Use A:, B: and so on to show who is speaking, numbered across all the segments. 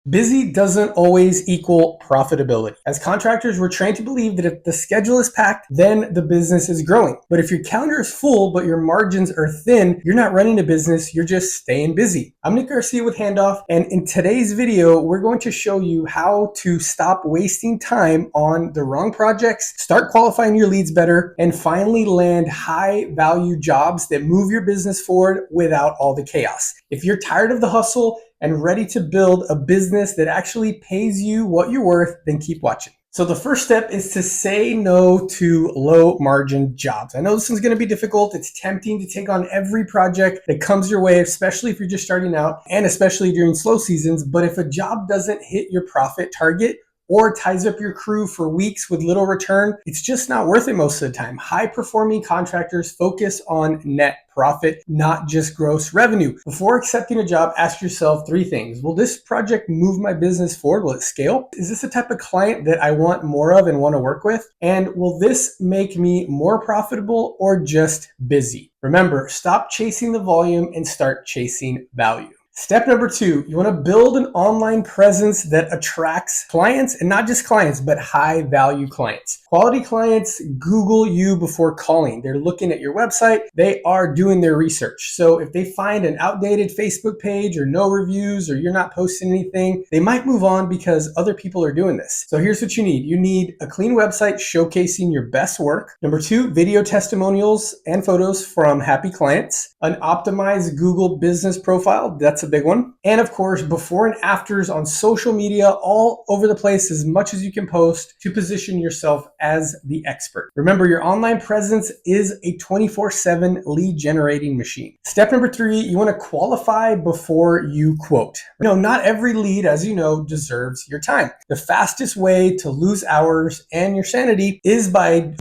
A: Busy doesn't always equal profitability. As contractors, we're trained to believe that if the schedule is packed, then the business is growing. But if your calendar is full, but your margins are thin, you're not running a business, you're just staying busy. I'm Nick Garcia with Handoff, and in today's video, we're going to show you how to stop wasting time on the wrong projects, start qualifying your leads better, and finally land high value jobs that move your business forward without all the chaos. If you're tired of the hustle and ready to build a business that actually pays you what you're worth, then keep watching. So the first step is to say no to low margin jobs. I know this is going to be difficult. It's tempting to take on every project that comes your way, especially if you're just starting out and especially during slow seasons. But if a job doesn't hit your profit target, or ties up your crew for weeks with little return, it's just not worth it most of the time. High-performing contractors focus on net profit, not just gross revenue. Before accepting a job, ask yourself three things. Will this project move my business forward? Will it scale? Is this the type of client that I want more of and want to work with? And will this make me more profitable or just busy? Remember, stop chasing the volume and start chasing value. Step number 2, you want to build an online presence that attracts clients, and not just clients, but high value clients. Quality clients Google you before calling. They're looking at your website. They are doing their research. So if they find an outdated Facebook page or no reviews or you're not posting anything, they might move on because other people are doing this. So here's what you need. You need a clean website showcasing your best work. Number 2, video testimonials and photos from happy clients. An optimized Google business profile. That's a big one. And of course, before and afters on social media, all over the place, as much as you can post to position yourself as the expert. Remember, your online presence is a 24/7 lead generating machine. Step number 3, you want to qualify before you quote. Not every lead, as you know, deserves your time. The fastest way to lose hours and your sanity is by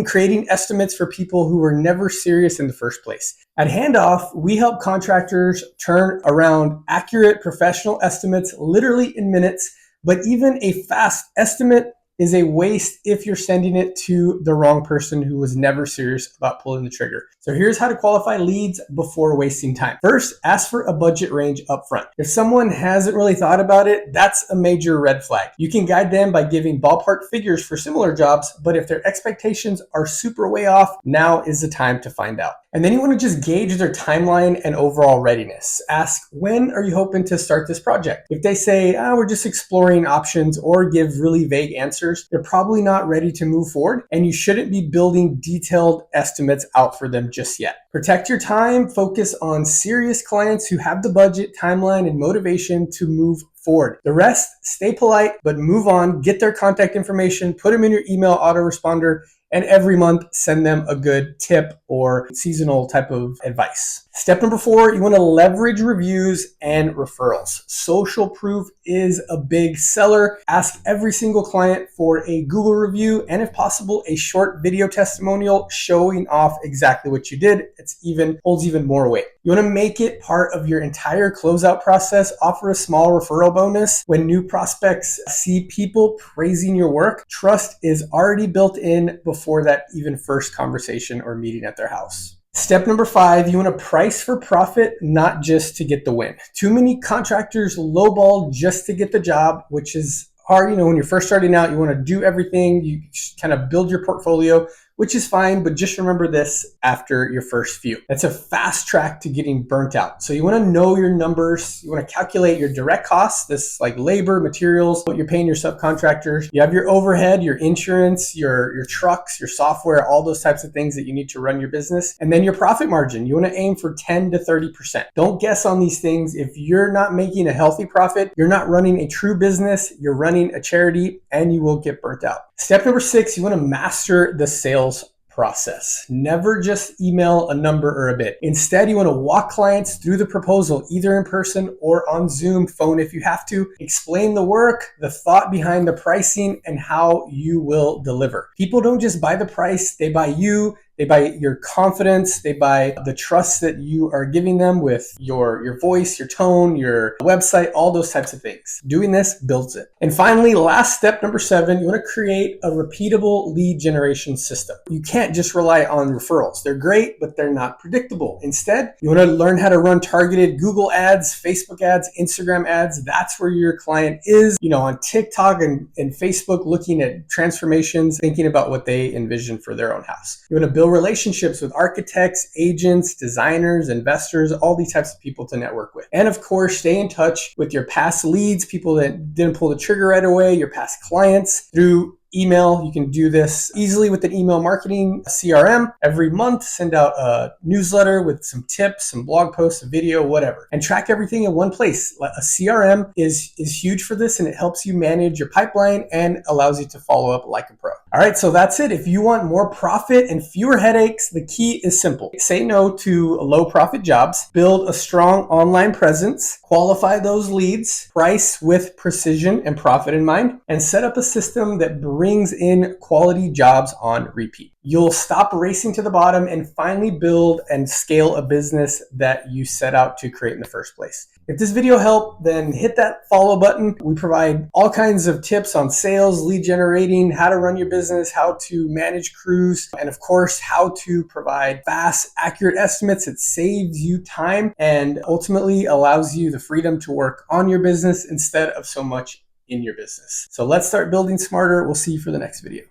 A: creating estimates for people who were never serious in the first place. At Handoff, we help contractors turn around accurate professional estimates literally in minutes, but even a fast estimate is a waste if you're sending it to the wrong person who was never serious about pulling the trigger. So here's how to qualify leads before wasting time. First, ask for a budget range up front. If someone hasn't really thought about it, that's a major red flag. You can guide them by giving ballpark figures for similar jobs, but if their expectations are super way off, now is the time to find out. And then you want to just gauge their timeline and overall readiness. Ask, when are you hoping to start this project? If they say, we're just exploring options, or give really vague answers, they're probably not ready to move forward, and you shouldn't be building detailed estimates out for them just yet. Protect your time, focus on serious clients who have the budget, timeline, and motivation to move forward. The rest, stay polite, but move on, get their contact information, put them in your email autoresponder, and every month send them a good tip or seasonal type of advice. Step number 4, you want to leverage reviews and referrals. Social proof is a big seller. Ask every single client for a Google review and, if possible, a short video testimonial showing off exactly what you did. It holds even more weight. You want to make it part of your entire closeout process. Offer a small referral bonus. When new prospects see people praising your work, trust is already built in before that even first conversation or meeting at their house. Step number 5, you want to price for profit, not just to get the win. Too many contractors lowball just to get the job, which is hard. When you're first starting out, you want to do everything. You kind of build your portfolio, which is fine, but just remember this after your first few. That's a fast track to getting burnt out. So you want to know your numbers. You want to calculate your direct costs, this like labor, materials, what you're paying your subcontractors. You have your overhead, your insurance, your trucks, your software, all those types of things that you need to run your business. And then your profit margin. You want to aim for 10 to 30%. Don't guess on these things. If you're not making a healthy profit, you're not running a true business, you're running a charity, and you will get burnt out. Step number 6, you want to master the sales process. Never just email a number or a bid. Instead, you want to walk clients through the proposal, either in person or on Zoom, phone if you have to. Explain the work, the thought behind the pricing, and how you will deliver. People don't just buy the price, they buy you, They buy your confidence. They buy the trust that you are giving them with your voice, your tone, your website, all those types of things. Doing this builds it. And finally, last step, number 7, you want to create a repeatable lead generation system. You can't just rely on referrals. They're great, but they're not predictable. Instead, you want to learn how to run targeted Google ads, Facebook ads, Instagram ads. That's where your client is, on TikTok and Facebook, looking at transformations, thinking about what they envision for their own house. You want to build relationships with architects, agents, designers, investors, all these types of people to network with. And of course, stay in touch with your past leads, people that didn't pull the trigger right away, your past clients through email. You can do this easily with an email marketing CRM. Every month, send out a newsletter with some tips, some blog posts, a video, whatever, and track everything in one place. A CRM is huge for this, and it helps you manage your pipeline and allows you to follow up like a pro. All right, so that's it. If you want more profit and fewer headaches, the key is simple. Say no to low profit jobs, build a strong online presence, qualify those leads, price with precision and profit in mind, and set up a system that brings in quality jobs on repeat. You'll stop racing to the bottom and finally build and scale a business that you set out to create in the first place. If this video helped, then hit that follow button. We provide all kinds of tips on sales, lead generating, how to run your business, how to manage crews, and of course, how to provide fast, accurate estimates. It saves you time and ultimately allows you the freedom to work on your business instead of so much in your business. So let's start building smarter. We'll see you for the next video.